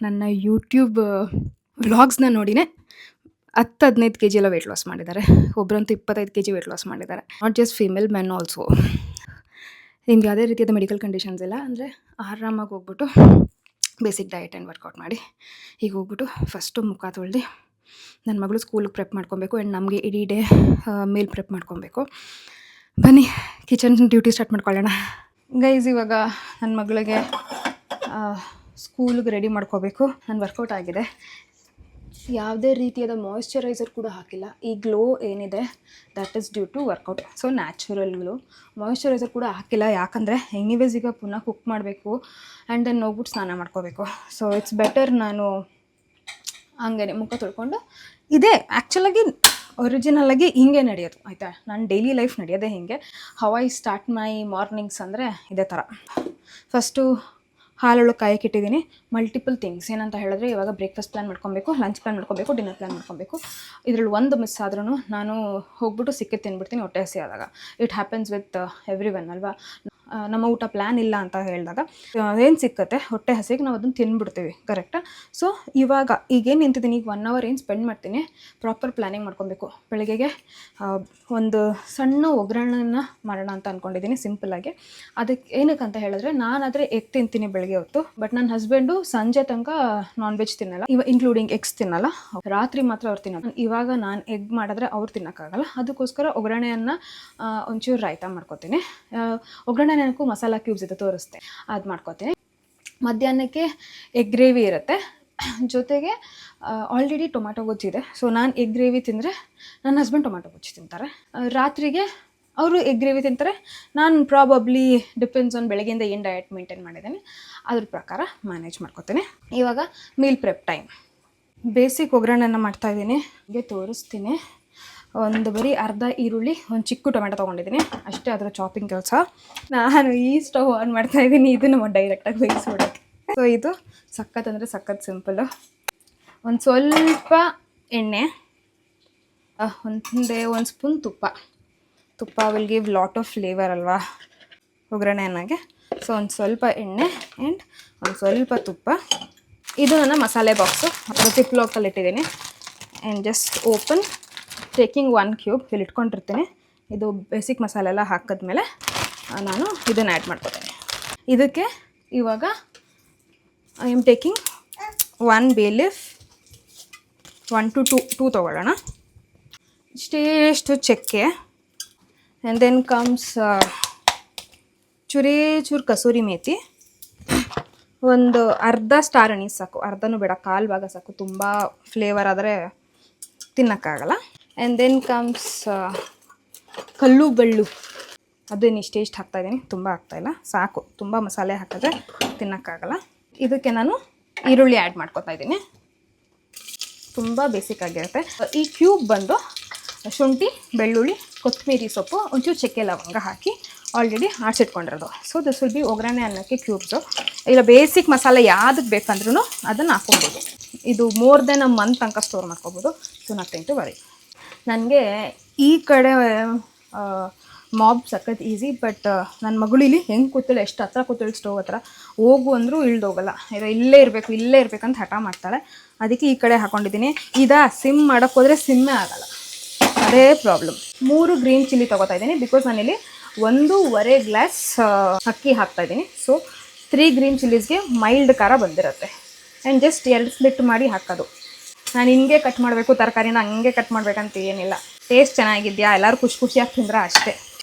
ನನ್ನ ಯೂಟ್ಯೂಬ್ ವ್ಲಾಗ್ಸ್ನ ನೋಡಿನೇ 10-15 kg ಎಲ್ಲ ವೆಯ್ಟ್ ಲಾಸ್ ಮಾಡಿದ್ದಾರೆ. ಒಬ್ಬರಂತೂ 25 kg ವೆಯ್ಟ್ ಲಾಸ್ ಮಾಡಿದ್ದಾರೆ. Not just female, men also. ನಿಮ್ಗೆ ಯಾವುದೇ ರೀತಿಯಾದ ಮೆಡಿಕಲ್ ಕಂಡೀಷನ್ಸ್ ಇಲ್ಲ ಅಂದರೆ ಆರಾಮಾಗಿ ಹೋಗ್ಬಿಟ್ಟು ಬೇಸಿಕ್ ಡಯಟ್ ಆ್ಯಂಡ್ ವರ್ಕೌಟ್ ಮಾಡಿ. ಈಗ ಹೋಗ್ಬಿಟ್ಟು ಫಸ್ಟು ಮುಖ ತೊಳ್ದು ನನ್ನ ಮಗಳು ಸ್ಕೂಲಿಗೆ ಪ್ರೆಪ್ ಮಾಡ್ಕೊಬೇಕು. ಆ್ಯಂಡ್ ನಮಗೆ ಇಡೀ ಡೇ ಮೀಲ್ ಪ್ರೆಪ್ ಮಾಡ್ಕೊಬೇಕು. ಬನ್ನಿ ಕಿಚನ್ ಡ್ಯೂಟಿ ಸ್ಟಾರ್ಟ್ ಮಾಡ್ಕೊಳ್ಳೋಣ. ಗೈಸ್, ಇವಾಗ ನನ್ನ ಮಗಳಿಗೆ ಸ್ಕೂಲಿಗೆ ರೆಡಿ ಮಾಡ್ಕೋಬೇಕು. ನನ್ನ ವರ್ಕೌಟ್ ಆಗಿದೆ. ಯಾವುದೇ ರೀತಿಯಾದ ಮಾಯಿಶ್ಚರೈಸರ್ ಕೂಡ ಹಾಕಿಲ್ಲ. ಈ ಗ್ಲೋ ಏನಿದೆ that is due to workout. So natural glow. Moisturiser ಕೂಡ ಹಾಕಿಲ್ಲ, ಯಾಕಂದರೆ ಎನಿವೇಸ್ ಈಗ ಪುನಃ ಕುಕ್ ಮಾಡಬೇಕು ಆ್ಯಂಡ್ ದೆನ್ ಹೋಗ್ಬಿಟ್ಟು ಸ್ನಾನ ಮಾಡ್ಕೋಬೇಕು. ಸೊ ಇಟ್ಸ್ ಬೆಟರ್ ನಾನು ಹಂಗೇ ಮುಖ ತೊಳ್ಕೊಂಡು. ಇದೇ ಆ್ಯಕ್ಚುಲಾಗಿ ಒರಿಜಿನಲ್ ಆಗಿ ಹಿಂಗೆ ನಡೆಯೋದು ಆಯಿತಾ. ನಾನು ಡೈಲಿ ಲೈಫ್ ನಡೆಯೋದೇ ಹಿಂಗೆ. How I start my mornings ಅಂದರೆ ಇದೇ ಥರ. ಫಸ್ಟು ಹಾಲೊಳಗೆ ಕಾಯಕ್ಕೆ ಇಟ್ಟಿದ್ದೀನಿ. ಮಲ್ಟಿಪಲ್ ಥಿಂಗ್ಸ್ ಏನಂತ ಹೇಳಿದ್ರೆ, ಇವಾಗ ಬ್ರೇಕ್ಫಾಸ್ಟ್ ಪ್ಲ್ಯಾನ್ ಮಾಡ್ಕೊಬೇಕು, ಲಂಚ್ ಪ್ಲ್ಯಾನ್ ಮಾಡ್ಕೊಬೇಕು, ಡಿನ್ನರ್ ಪ್ಲ್ಯಾನ್ ಮಾಡ್ಕೊಬೇಕು. ಇದರಲ್ಲಿ ಒಂದು ಮಿಸ್ ಆದ್ರೂ ನಾನು ಹೋಗ್ಬಿಟ್ಟು ಸಿಕ್ಕಿದ್ದು ತಿನ್ಬಿಡ್ತೀನಿ ಹೊಟ್ಟೆ ಹಸಿ ಆದಾಗ. It happens with every one ಅಲ್ವಾ. ನಮ್ಮ ಊಟ ಪ್ಲ್ಯಾನ್ ಇಲ್ಲ ಅಂತ ಹೇಳಿದಾಗ ಏನು ಸಿಕ್ಕತ್ತೆ ಹೊಟ್ಟೆ ಹಸಿಗೆ ನಾವು ಅದನ್ನು ತಿನ್ಬಿಡ್ತೀವಿ, ಕರೆಕ್ಟಾ. ಸೊ ಇವಾಗ ಈಗೇನು ನಿಂತಿದ್ದೀನಿ, ಈಗ 1 hour ಏನು ಸ್ಪೆಂಡ್ ಮಾಡ್ತೀನಿ, ಪ್ರಾಪರ್ ಪ್ಲ್ಯಾನಿಂಗ್ ಮಾಡ್ಕೊಬೇಕು. ಬೆಳಗ್ಗೆಗೆ ಒಂದು ಸಣ್ಣ ಒಗ್ಗರಣೆನ ಮಾಡೋಣ ಅಂತ ಅಂದ್ಕೊಂಡಿದ್ದೀನಿ ಸಿಂಪಲ್ಲಾಗಿ. ಅದಕ್ಕೆ ಏನಕ್ಕೆ ಅಂತ ಹೇಳಿದ್ರೆ, ನಾನಾದರೆ ಎಗ್ ತಿಂತೀನಿ ಬೆಳಗ್ಗೆ ಹೊತ್ತು, ಬಟ್ ನನ್ನ ಹಸ್ಬೆಂಡು ಸಂಜೆ ತನಕ ನಾನ್ ವೆಜ್ ತಿನ್ನಲ್ಲ, ಇನ್ಕ್ಲೂಡಿಂಗ್ ಎಗ್ಸ್ ತಿನ್ನಲ್ಲ. ರಾತ್ರಿ ಮಾತ್ರ ಅವ್ರು ತಿನ್ನೋದು. ಇವಾಗ ನಾನು ಎಗ್ ಮಾಡಿದ್ರೆ ಅವ್ರು ತಿನ್ನೋಕ್ಕಾಗಲ್ಲ. ಅದಕ್ಕೋಸ್ಕರ ಒಗ್ಗರಣೆಯನ್ನು ಒಂಚೂರು ರಾಯ್ತ ಮಾಡ್ಕೊತೀನಿ. ಒಗ್ಗರಣೆ ನನಗೂ ಮಸಾಲ ಕ್ಯೂಬ್ಸ್ ಇದೆ, ತೋರಿಸ್ತೆ, ಅದು ಮಾಡ್ಕೊತೀನಿ. ಮಧ್ಯಾಹ್ನಕ್ಕೆ ಎಗ್ ಗ್ರೇವಿ ಇರುತ್ತೆ, ಜೊತೆಗೆ ಆಲ್ರೆಡಿ ಟೊಮ್ಯಾಟೊ ಗೊಜ್ಜಿದೆ. ಸೊ ನಾನು ಎಗ್ ಗ್ರೇವಿ ತಿಂದರೆ ನನ್ನ ಹಸ್ಬೆಂಡ್ ಟೊಮ್ಯಾಟೊ ಗೊಜ್ಜು ತಿಂತಾರೆ. ರಾತ್ರಿಗೆ ಅವರು ಎಗ್ ಗ್ರೇವಿ ತಿಂತಾರೆ. ನಾನು ಪ್ರಾಬಬ್ಲಿ ಡಿಪೆಂಡ್ಸ್ ಆನ್ ಬೆಳಗ್ಗೆಯಿಂದ ಏನು ಡಯಟ್ ಮೇಂಟೈನ್ ಮಾಡಿದ್ದೀನಿ ಅದ್ರ ಪ್ರಕಾರ ಮ್ಯಾನೇಜ್ ಮಾಡ್ಕೊತೀನಿ. ಇವಾಗ ಮೀಲ್ ಪ್ರೆಪ್ ಟೈಮ್. ಬೇಸಿಕ್ ಒಗ್ಗರಣೆನ ಮಾಡ್ತಾಯಿದ್ದೀನಿ, ಹೀಗೆ ತೋರಿಸ್ತೀನಿ. ಒಂದು ಬರೀ ಅರ್ಧ ಈರುಳ್ಳಿ, ಒಂದು ಚಿಕ್ಕ ಟೊಮೆಟೊ ತೊಗೊಂಡಿದ್ದೀನಿ ಅಷ್ಟೇ, ಅದರ ಚಾಪಿಂಗ್ ಕೆಲಸ. ನಾನು ಈ ಸ್ಟವ್ ಆನ್ ಮಾಡ್ತಾಯಿದ್ದೀನಿ, ಇದನ್ನು ಡೈರೆಕ್ಟಾಗಿ ಬೇಯಿಸ್ಬಿಡೋಕ್ಕೆ. ಸೊ ಇದು ಸಖತ್ ಅಂದರೆ ಸಖತ್ ಸಿಂಪಲ್ಲು. ಒಂದು ಸ್ವಲ್ಪ ಎಣ್ಣೆ, ಒಂದು ಸ್ಪೂನ್ ತುಪ್ಪ will give lot of flavour ಅಲ್ವಾ ಒಗ್ಗರಣೆ ಅನ್ನೋಕ್ಕೆ. ಸೊ ಒಂದು ಸ್ವಲ್ಪ ಎಣ್ಣೆ ಆ್ಯಂಡ್ ಒಂದು ಸ್ವಲ್ಪ ತುಪ್ಪ. ಇದು ನನ್ನ ಮಸಾಲೆ ಬಾಕ್ಸು, ಅದು ಜಿಪ್ ಲಾಕಲ್ಲಿ ಇಟ್ಟಿದ್ದೀನಿ. And just open, taking 1 cube ಇಲ್ಲಿ ಇಟ್ಕೊಂಡಿರ್ತೀನಿ. ಇದು ಬೇಸಿಕ್ ಮಸಾಲೆ ಎಲ್ಲ ಹಾಕಿದ್ಮೇಲೆ ನಾನು ಇದನ್ನು ಆ್ಯಡ್ ಮಾಡ್ಕೊತೀನಿ. ಇದಕ್ಕೆ ಇವಾಗ I am taking 1 bay leaf, 1 to 2 ತೊಗೊಳ್ಳೋಣ. ಇಷ್ಟೇಷ್ಟು ಚಕ್ಕೆ. ಆ್ಯಂಡ್ ದೆನ್ ಕಮ್ಸ್ ಚೂರು ಕಸೂರಿ ಮೇಥಿ, ಒಂದು ಅರ್ಧ ಸ್ಟಾರ್ ಅನೀಸ್ ಸಾಕು, ಅರ್ಧನೂ ಬೇಡ, ಕಾಲು ಭಾಗ ಸಾಕು, ತುಂಬ ಫ್ಲೇವರ್ ಆದರೆ ತಿನ್ನೋಕ್ಕಾಗಲ್ಲ. ಆ್ಯಂಡ್ ದೆನ್ ಕಮ್ಸ್ ಕಲ್ಲು ಬೆಳ್ಳು, ಅದನ್ನು ಇಷ್ಟು ಹಾಕ್ತಾಯಿದ್ದೀನಿ, ತುಂಬ ಹಾಕ್ತಾಯಿಲ್ಲ, ಸಾಕು. ತುಂಬ ಮಸಾಲೆ ಹಾಕಿದ್ರೆ ತಿನ್ನೋಕ್ಕಾಗಲ್ಲ. ಇದಕ್ಕೆ ನಾನು ಈರುಳ್ಳಿ ಆ್ಯಡ್ ಮಾಡ್ಕೊತಾ ಇದ್ದೀನಿ, ತುಂಬ ಬೇಸಿಕ್ ಆಗಿರುತ್ತೆ. ಈ ಕ್ಯೂಬ್ ಬಂದು ಶುಂಠಿ, ಬೆಳ್ಳುಳ್ಳಿ, ಕೊತ್ತಂಬರಿ ಸೊಪ್ಪು, ಒಂಚೂರು ಚಕ್ಕೆ ಲವಂಗ ಹಾಕಿ ಆಲ್ರೆಡಿ ಆಡಿಸಿಟ್ಕೊಂಡಿರೋದು. ಸೊ ದಿಸ್ ವಿಲ್ ಬಿ ಒಗ್ಗರಣೆ ಅನ್ನೋಕ್ಕೆ ಕ್ಯೂಬ್ಸು. ಇಲ್ಲ ಬೇಸಿಕ್ ಮಸಾಲೆ ಯಾವುದಕ್ಕೆ ಬೇಕಂದ್ರೂ ಅದನ್ನು ಹಾಕ್ಕೊಬೋದು. ಇದು ಮೋರ್ ದೆನ್ ಅ ಮಂತ್ ತನಕ ಸ್ಟೋರ್ ಮಾಡ್ಕೊಬೋದು. So nothing to worry. ನನಗೆ ಈ ಕಡೆ ಮಾಬ್ ಸಖತ್ ಈಸಿ, ಬಟ್ ನನ್ನ ಮಗಳಿಲಿ ಹೆಂಗೆ ಕೂತಿಲ್ಲ, ಎಷ್ಟು ಹತ್ರ ಕೂತಿಳಿ ಸ್ಟೋವ್ ಹತ್ರ, ಹೋಗು ಅಂದರೂ ಇಳ್ದೋಗಲ್ಲ, ಇಲ್ಲೇ ಇರಬೇಕಂತ ಹಠ ಮಾಡ್ತಾಳೆ. ಅದಕ್ಕೆ ಈ ಕಡೆ ಹಾಕ್ಕೊಂಡಿದ್ದೀನಿ. ಸಿಮ್ ಮಾಡೋಕ್ಕೆ ಹೋದರೆ ಸಿಮ್ಮೇ ಆಗಲ್ಲ, ಅದೇ ಪ್ರಾಬ್ಲಮ್. 3 ಗ್ರೀನ್ ಚಿಲ್ಲಿ ತೊಗೋತಾ ಇದ್ದೀನಿ, ಬಿಕಾಸ್ ನಾನಿಲ್ಲಿ 1.5 ಗ್ಲಾಸ್ ಅಕ್ಕಿ ಹಾಕ್ತಾಯಿದ್ದೀನಿ. ಸೊ 3 ಗ್ರೀನ್ ಚಿಲ್ಲೀಸ್ಗೆ ಮೈಲ್ಡ್ ಖಾರ ಬಂದಿರುತ್ತೆ. ಆ್ಯಂಡ್ ಜಸ್ಟ್ 2 ಸ್ಲಿಟ್ ಮಾಡಿ ಹಾಕೋದು. ನಾನು ಹಿಂಗೆ ಕಟ್ ಮಾಡಬೇಕು ತರಕಾರಿನ, ಹಂಗೆ ಕಟ್ ಮಾಡಬೇಕಂತ ಏನಿಲ್ಲ. ಟೇಸ್ಟ್ ಚೆನ್ನಾಗಿದೆಯಾ, ಎಲ್ಲರೂ ಖುಷಿಯಾಗಿ ತಿಂದ್ರೆ ಅಷ್ಟೇ.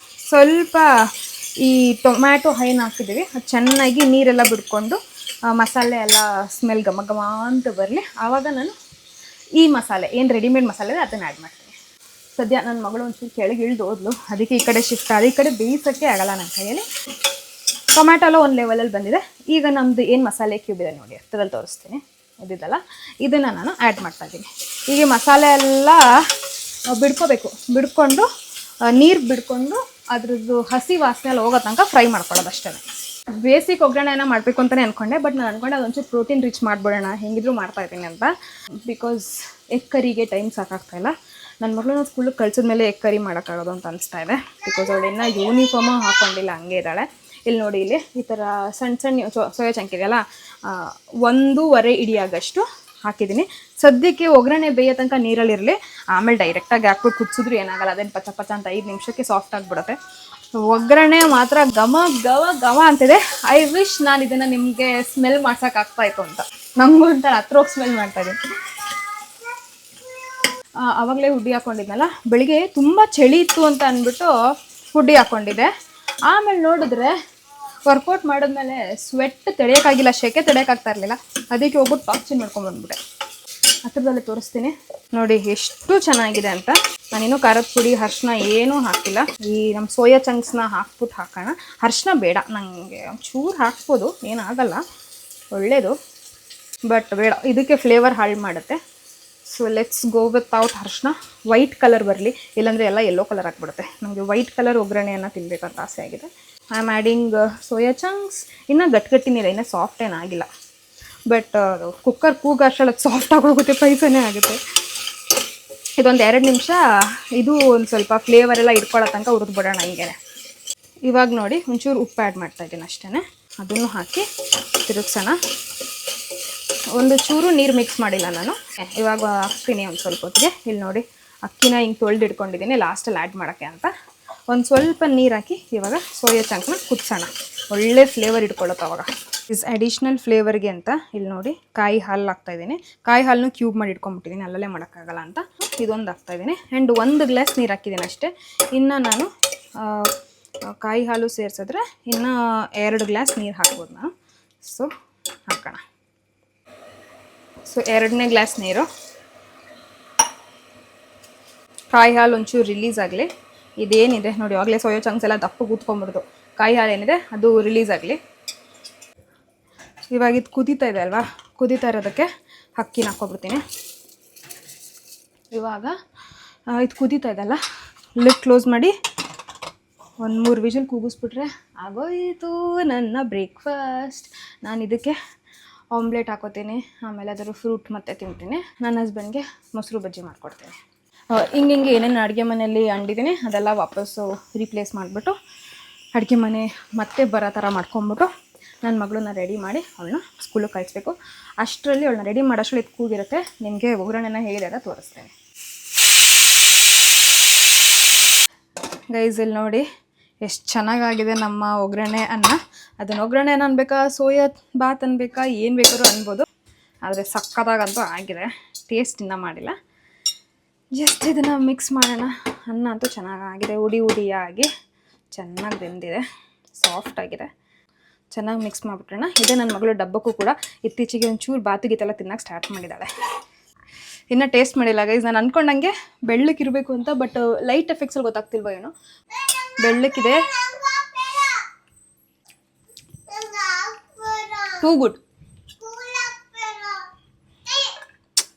ಸ್ವಲ್ಪ ಈ ಟೊಮ್ಯಾಟೊ ಹೈನ ಹಾಕಿದ್ದೀವಿ, ಅದು ಚೆನ್ನಾಗಿ ನೀರೆಲ್ಲ ಬಿಡ್ಕೊಂಡು ಮಸಾಲೆ ಎಲ್ಲ ಸ್ಮೆಲ್ ಘಮ ಘಮ ಅಂತ ಬರಲಿ, ಆವಾಗ ನಾನು ಈ ಮಸಾಲೆ ಏನು ರೆಡಿಮೇಡ್ ಮಸಾಲೆ ಇದೆ ಅದನ್ನು ಆ್ಯಡ್ ಮಾಡ್ತೀನಿ. ಸದ್ಯ ನನ್ನ ಮಗಳು ಒಂಚೂರು ಕೆಳಗೆ ಇಳಿದು ಹೋದ್ಲು, ಅದಕ್ಕೆ ಈ ಕಡೆ ಶಿಫ್ಟ್ ಆದ. ಈ ಕಡೆ ಬೇಯಿಸೋಕ್ಕೆ ಆಗಲ್ಲ ನನ್ನ ಕೈಯಲ್ಲಿ. ಟೊಮ್ಯಾಟೊ ಎಲ್ಲ ಒಂದು ಲೆವೆಲಲ್ಲಿ ಬಂದಿದೆ. ಈಗ ನಮ್ಮದು ಏನು ಮಸಾಲೆ ಕ್ಯೂಬ್ ಇದೆ ನೋಡಿ, ಹತ್ತದಲ್ಲಿ ತೋರಿಸ್ತೀನಿ, ಇದಿದಲ್ಲ, ಇದನ್ನು ನಾನು ಆ್ಯಡ್ ಮಾಡ್ತಾಯಿದ್ದೀನಿ. ಈಗ ಮಸಾಲೆ ಎಲ್ಲ ಬಿಡ್ಕೊಂಡು ನೀರು ಬಿಡ್ಕೊಂಡು ಅದ್ರದ್ದು ಹಸಿ ವಾಸನೆ ಎಲ್ಲ ಹೋಗೋ ತನಕ ಫ್ರೈ ಮಾಡ್ಕೊಳ್ಳೋದು ಅಷ್ಟೇ. ಬೇಸಿಕ್ ಒಗ್ಗರಣೆನ ಮಾಡಬೇಕು ಅಂತಲೇ ಅಂದ್ಕೊಂಡೆ, ಬಟ್ ನಾನು ಅಂದ್ಕೊಂಡೆ ಅದೊಂಚೂರು ಪ್ರೋಟೀನ್ ರಿಚ್ ಮಾಡಿಬಿಡೋಣ, ಹೆಂಗಿದ್ರು ಮಾಡ್ತಾಯಿದ್ದೀನಿ ಅಂತ. ಬಿಕಾಸ್ ಎಗ್ ಕರಿಗೆ ಟೈಮ್ ಸಾಕಾಗ್ತಾಯಿಲ್ಲ. ನನ್ನ ಮಗಳನ್ನ ಸ್ಕೂಲಿಗೆ ಕಳ್ಸಿದ್ಮೇಲೆ ಎಗ್ ಕರಿ ಮಾಡೋಕ್ಕಾಗೋದು ಅಂತ ಅನಿಸ್ತಾ ಇದೆ. ಬಿಕಾಸ್ ಅವಳು ಇನ್ನೂ ಯೂನಿಫಾರ್ಮು ಹಾಕ್ಕೊಂಡಿಲ್ಲ, ಹಂಗೆ ಇದ್ದಾಳೆ. ಇಲ್ಲಿ ನೋಡಿ, ಇಲ್ಲಿ ಈ ಥರ ಸಣ್ಣ ಸೋಯಾ ಚಂಕ್ ಇದೆಯಲ್ಲ, 1.5 ಇಡಿಯಾಗಷ್ಟು ಹಾಕಿದ್ದೀನಿ. ಸದ್ಯಕ್ಕೆ ಒಗ್ಗರಣೆ ಬೇಯೋ ತನಕ ನೀರಲ್ಲಿರಲಿ, ಆಮೇಲೆ ಡೈರೆಕ್ಟಾಗಿ ಹಾಕ್ಬಿಟ್ಟು ಕುದಿಸಿದ್ರು ಏನಾಗಲ್ಲ, ಅದೇನು ಪಚ್ಚ ಅಂತ 5 ನಿಮಿಷಕ್ಕೆ ಸಾಫ್ಟ್ ಆಗಿಬಿಡುತ್ತೆ. ಒಗ್ಗರಣೆ ಮಾತ್ರ ಘಮ ಅಂತಿದೆ. ಐ ವಿಶ್ ನಾನು ಇದನ್ನು ನಿಮಗೆ ಸ್ಮೆಲ್ ಮಾಡ್ಸೋಕ್ಕಾಗ್ತಾಯಿತ್ತು ಅಂತ. ನಮಗೂ ಒಂಥರ ಹತ್ರ ಹೋಗಿ ಸ್ಮೆಲ್ ಮಾಡ್ತಾಯಿದ್ದೀನಿ. ಆವಾಗಲೇ ಹುಡ್ಡಿ ಹಾಕ್ಕೊಂಡಿದ್ನಲ್ಲ, ಬೆಳಿಗ್ಗೆ ತುಂಬ ಚಳಿ ಇತ್ತು ಅಂತ ಅಂದ್ಬಿಟ್ಟು ಹುಡ್ಡಿ ಹಾಕ್ಕೊಂಡಿದ್ದೆ. ಆಮೇಲೆ ನೋಡಿದ್ರೆ ವರ್ಕೌಟ್ ಮಾಡಿದ್ಮೇಲೆ ಸ್ವೆಟ್ ತಡೆಯೋಕ್ಕಾಗಿಲ್ಲ, ಸೆಕೆ ತಡೆಯೋಕ್ಕಾಗ್ತಾ ಇರಲಿಲ್ಲ. ಅದಕ್ಕೆ ಹೋಗ್ಬಿಟ್ಟು ಪಾಕ್ ಚೇಂಜ್ ಮಾಡ್ಕೊಂಡ್ಬಂದ್ಬಿಟ್ಟೆ. ಹತ್ರದಲ್ಲೇ ತೋರಿಸ್ತೀನಿ ನೋಡಿ ಎಷ್ಟು ಚೆನ್ನಾಗಿದೆ ಅಂತ. ನಾನೇನು ಖಾರದ ಪುಡಿ, ಅರಿಶಿನ ಏನೂ ಹಾಕಿಲ್ಲ. ಈ ನಮ್ಮ ಸೋಯಾ ಚಂಕ್ಸ್ನ ಹಾಕೋಣ. ಅರಿಶಿನ ಬೇಡ ನನಗೆ, ಚೂರು ಹಾಕ್ಬೋದು, ಏನಾಗಲ್ಲ, ಒಳ್ಳೆಯದು, ಬಟ್ ಬೇಡ, ಇದಕ್ಕೆ ಫ್ಲೇವರ್ ಹಾಳು ಮಾಡುತ್ತೆ. ಸೊ ಲೆಟ್ಸ್ ಗೋ ವಿತೌಟ್ ಅರಿಶಿನ. ವೈಟ್ ಕಲರ್ ಬರಲಿ, ಇಲ್ಲಾಂದರೆ ಎಲ್ಲ ಯೆಲ್ಲೋ ಕಲರ್ ಆಗಿಬಿಡುತ್ತೆ. ನಮಗೆ ವೈಟ್ ಕಲರ್ ಒಗ್ಗರಣೆಯನ್ನು ತಿನ್ನಬೇಕಂತ ಆಸೆ ಆಗಿದೆ. I am adding soya chunks. ಇನ್ನೂ ಗಟ್ಟಿನಿಲ್ಲ, ಇನ್ನೂ ಸಾಫ್ಟ್ ಏನಾಗಿಲ್ಲ. ಬಟ್ ಕುಕ್ಕರ್ ಕೂಗ ಅಷ್ಟೊಳಗೆ ಸಾಫ್ಟ್ ಆಗೋಗುತ್ತೆ, ಪೈಸನೇ ಆಗುತ್ತೆ. ಇದೊಂದು 2 ನಿಮಿಷ ಇದು ಒಂದು ಸ್ವಲ್ಪ ಫ್ಲೇವರ್ ಎಲ್ಲ ಇಟ್ಕೊಳ್ಳೋ ತನಕ ಹುರಿದ್ಬಿಡೋಣ ಹಿಂಗೆ. ಇವಾಗ ನೋಡಿ ಒಂಚೂರು ಉಪ್ಪು ಆ್ಯಡ್ ಮಾಡ್ತಾಯಿದ್ದೀನಿ ಅಷ್ಟೇ. ಅದನ್ನು ಹಾಕಿ ತಿರುಗ್ಸೋಣ. ಒಂದು ಚೂರು ನೀರು ಮಿಕ್ಸ್ ಮಾಡಿಲ್ಲ ನಾನು. ಇವಾಗ ಹಾಕ್ತೀನಿ ಒಂದು ಸ್ವಲ್ಪ ಹೊತ್ತಿಗೆ. ಇಲ್ಲಿ ನೋಡಿ ಅಕ್ಕಿನ ಹಿಂಗೆ ತೊಳೆದು ಇಟ್ಕೊಂಡಿದ್ದೀನಿ ಲಾಸ್ಟಲ್ಲಿ ಆ್ಯಡ್ ಮಾಡೋಕ್ಕೆ ಅಂತ. ಒಂದು ಸ್ವಲ್ಪ ನೀರು ಹಾಕಿ ಇವಾಗ ಸೋಯಾ ಚಂಕ್ನ ಕುದಿಸೋಣ. ಒಳ್ಳೆ ಫ್ಲೇವರ್ ಇಟ್ಕೊಳ್ಳುತ್ತೆ ಅವಾಗ. ಇಸ್ ಅಡಿಷ್ನಲ್ ಫ್ಲೇವರ್ಗೆ ಅಂತ ಇಲ್ಲಿ ನೋಡಿ ಕಾಯಿ ಹಾಲು ಹಾಕ್ತಾಯಿದ್ದೀನಿ. ಕಾಯಿ ಹಾಲನ್ನು ಕ್ಯೂಬ್ ಮಾಡಿ ಇಟ್ಕೊಂಡ್ಬಿಟ್ಟಿದ್ದೀನಿ, ಅಲ್ಲಲ್ಲೇ ಮಾಡೋಕ್ಕಾಗಲ್ಲ ಅಂತ. ಇದೊಂದು ಹಾಕ್ತಾಯಿದ್ದೀನಿ. ಆ್ಯಂಡ್ 1 ಗ್ಲಾಸ್ ನೀರು ಹಾಕಿದ್ದೀನಿ ಅಷ್ಟೇ. ಇನ್ನು ನಾನು ಕಾಯಿ ಹಾಲು ಸೇರಿಸಿದ್ರೆ ಇನ್ನು 2 ಗ್ಲಾಸ್ ನೀರು ಹಾಕ್ಬೋದು ನಾನು. ಸೊ ಹಾಕೋಣ. ಸೊ 2ನೇ ಗ್ಲಾಸ್ ನೀರು. ಕಾಯಿ ಹಾಲು ಒಂಚೂರು ರಿಲೀಸ್ ಆಗಲಿ. ಇದೇನಿದೆ ನೋಡಿ ಆಗಲೇ ಸೋಯಾ ಚಂಕ್ಸ್ ಎಲ್ಲ ದಪ್ಪ ಕೂತ್ಕೊಂಡ್ಬಿಡ್ದು. ಕಾಯಿ ಹಾಲು ಏನಿದೆ ಅದು ರಿಲೀಸ್ ಆಗಲಿ. ಇವಾಗ ಇದು ಕುದೀತಾ ಇದೆ ಅಲ್ವಾ, ಕುದೀತಾ ಇರೋದಕ್ಕೆ ಅಕ್ಕಿನ ಹಾಕ್ಕೊಬಿಡ್ತೀನಿ. ಇವಾಗ ಇದು ಕುದೀತಾ ಇದೆಲ್ಲ, ಲಿಡ್ ಕ್ಲೋಸ್ ಮಾಡಿ ಒಂದು 3 ವಿಷಲ್ ಕೂಗಿಸ್ಬಿಟ್ರೆ ಆಗೋಯಿತು ನನ್ನ ಬ್ರೇಕ್ಫಾಸ್ಟ್. ನಾನು ಇದಕ್ಕೆ ಆಮ್ಲೆಟ್ ಹಾಕೋತೀನಿ, ಆಮೇಲೆ ಅದರ ಫ್ರೂಟ್ ಮತ್ತೆ ತಿಂತೀನಿ. ನನ್ನ ಹಸ್ಬೆಂಡ್ಗೆ ಮೊಸರು ಬಜ್ಜಿ ಮಾಡಿಕೊಡ್ತೀನಿ. ಹಿಂಗೆ ಏನೇನು ಅಡುಗೆ ಮನೆಯಲ್ಲಿ ಅಂಡಿದ್ದೀನಿ ಅದೆಲ್ಲ ವಾಪಸ್ಸು ರೀಪ್ಲೇಸ್ ಮಾಡಿಬಿಟ್ಟು ಅಡುಗೆ ಮನೆ ಮತ್ತೆ ಬರೋ ಥರ ಮಾಡ್ಕೊಂಬಿಟ್ಟು ನನ್ನ ಮಗಳನ್ನ ರೆಡಿ ಮಾಡಿ ಅವಳನ್ನ ಸ್ಕೂಲಿಗೆ ಕಳಿಸ್ಬೇಕು. ಅಷ್ಟರಲ್ಲಿ ಅವಳನ್ನ ರೆಡಿ ಮಾಡೋಷ್ಟರಲ್ಲಿ ಇದು ಕೂಗಿರುತ್ತೆ. ನಿಮಗೆ ಒಗ್ಗರಣೆನ ಹೇಗಿದೆ ಅಂತ ತೋರಿಸ್ತೇನೆ. ಗೈಸ್ ಇಲ್ಲಿ ನೋಡಿ ಎಷ್ಟು ಚೆನ್ನಾಗಾಗಿದೆ ನಮ್ಮ ಒಗ್ಗರಣೆ ಅನ್ನ. ಅದನ್ನು ಒಗ್ಗರಣೆ ಅನ್ಬೇಕಾ, ಸೋಯಾ ಬಾತ್ ಅನ್ಬೇಕಾ, ಏನು ಬೇಕಾದ್ರೂ ಅನ್ಬೋದು. ಆದರೆ ಸಕ್ಕತ್ತಾಗಂತೂ ಆಗಿದೆ. ಟೇಸ್ಟ್ ಇನ್ನೂ ಮಾಡಿಲ್ಲ. ಜಸ್ಟ್ ಇದನ್ನು ಮಿಕ್ಸ್ ಮಾಡೋಣ. ಅನ್ನ ಅಂತೂ ಚೆನ್ನಾಗಾಗಿದೆ, ಉಡಿಯಾಗಿ ಚೆನ್ನಾಗಿ ಬೆಂದಿದೆ, ಸಾಫ್ಟಾಗಿದೆ. ಚೆನ್ನಾಗಿ ಮಿಕ್ಸ್ ಮಾಡಿಬಿಟ್ರೋಣ. ಇದೇ ನನ್ನ ಮಗಳು ಡಬ್ಬಕ್ಕೂ ಕೂಡ ಇತ್ತೀಚೆಗೆ ಒಂಚೂರು ಬಾತುಗೀತೆಲ್ಲ ತಿನ್ನೋಕ್ಕೆ ಸ್ಟಾರ್ಟ್ ಮಾಡಿದ್ದಾಳೆ. ಇನ್ನೂ ಟೇಸ್ಟ್ ಮಾಡಿಲ್ಲ ಗೈಸ್. ನಾನು ಅಂದ್ಕೊಂಡಂಗೆ ಬೆಳ್ಳಕ್ಕಿರಬೇಕು ಅಂತ, ಬಟ್ ಲೈಟ್ ಎಫೆಕ್ಟ್ಸಲ್ಲಿ ಗೊತ್ತಾಗ್ತಿಲ್ವ ಏನೋ. ಬೆಳ್ಳಕ್ಕಿದೆ, ಟೂ ಗುಡ್.